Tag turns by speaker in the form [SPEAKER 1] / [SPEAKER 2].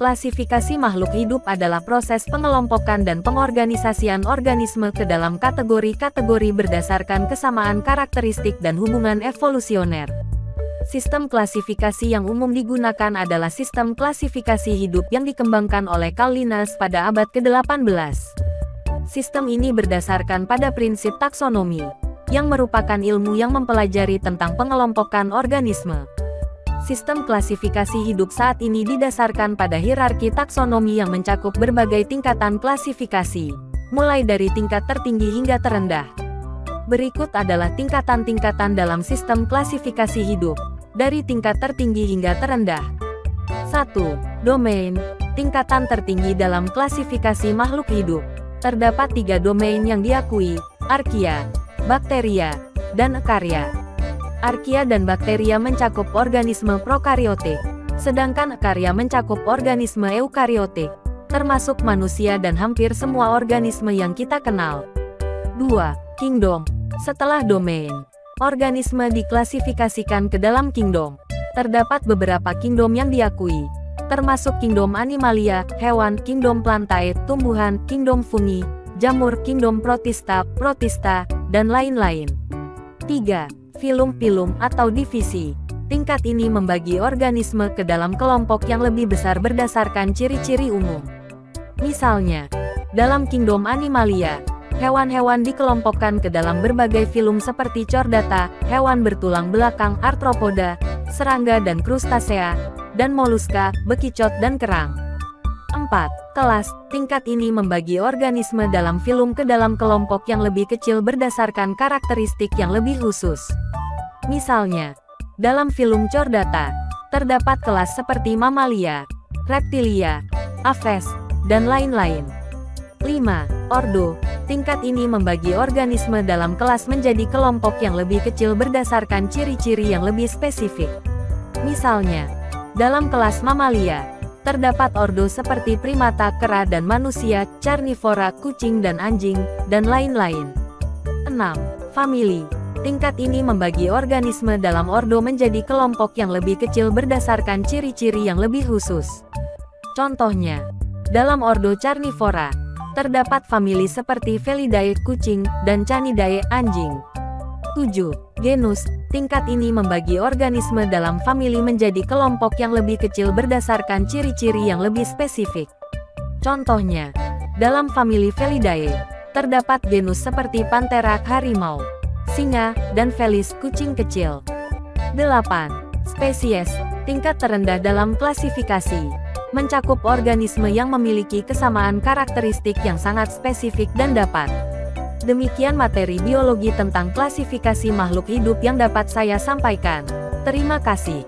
[SPEAKER 1] Klasifikasi makhluk hidup adalah proses pengelompokan dan pengorganisasian organisme ke dalam kategori-kategori berdasarkan kesamaan karakteristik dan hubungan evolusioner. Sistem klasifikasi yang umum digunakan adalah sistem klasifikasi hidup yang dikembangkan oleh Carl Linnaeus pada abad ke-18. Sistem ini berdasarkan pada prinsip taksonomi, yang merupakan ilmu yang mempelajari tentang pengelompokan organisme. Sistem klasifikasi hidup saat ini didasarkan pada hierarki taksonomi yang mencakup berbagai tingkatan klasifikasi, mulai dari tingkat tertinggi hingga terendah. Berikut adalah tingkatan-tingkatan dalam sistem klasifikasi hidup, dari tingkat tertinggi hingga terendah. 1. Domain. Tingkatan tertinggi dalam klasifikasi makhluk hidup. Terdapat 3 domain yang diakui: arkia, bakteria, dan eukarya. Arkia dan bakteria mencakup organisme prokariotik, sedangkan eukarya mencakup organisme eukariotik, termasuk manusia dan hampir semua organisme yang kita kenal. 2. Kingdom. Setelah domain, organisme diklasifikasikan ke dalam kingdom. Terdapat beberapa kingdom yang diakui, termasuk kingdom animalia, hewan, kingdom plantae, tumbuhan, kingdom fungi, jamur, kingdom protista, dan lain-lain. 3. Filum atau divisi. Tingkat ini membagi organisme ke dalam kelompok yang lebih besar berdasarkan ciri-ciri umum. Misalnya, dalam kingdom animalia, hewan-hewan dikelompokkan ke dalam berbagai filum seperti chordata, hewan bertulang belakang arthropoda, serangga dan krustasea, dan moluska, bekicot dan kerang. 4. Kelas. Tingkat ini membagi organisme dalam filum ke dalam kelompok yang lebih kecil berdasarkan karakteristik yang lebih khusus. Misalnya, dalam filum chordata, terdapat kelas seperti mamalia, reptilia, aves, dan lain-lain. 5. Ordo. Tingkat ini membagi organisme dalam kelas menjadi kelompok yang lebih kecil berdasarkan ciri-ciri yang lebih spesifik. Misalnya, dalam kelas mamalia, terdapat ordo seperti primata, kera dan manusia, carnivora, kucing dan anjing, dan lain-lain. 6. Famili. Tingkat ini membagi organisme dalam ordo menjadi kelompok yang lebih kecil berdasarkan ciri-ciri yang lebih khusus. Contohnya, dalam ordo carnivora, terdapat famili seperti Felidae, kucing, dan Canidae, anjing. 7. Genus. Tingkat ini membagi organisme dalam famili menjadi kelompok yang lebih kecil berdasarkan ciri-ciri yang lebih spesifik. Contohnya, dalam famili Felidae, terdapat genus seperti Panthera, harimau, singa, dan Felis, kucing kecil. 8. Spesies. Tingkat terendah dalam klasifikasi, mencakup organisme yang memiliki kesamaan karakteristik yang sangat spesifik dan dapat. Demikian materi biologi tentang klasifikasi makhluk hidup yang dapat saya sampaikan. Terima kasih.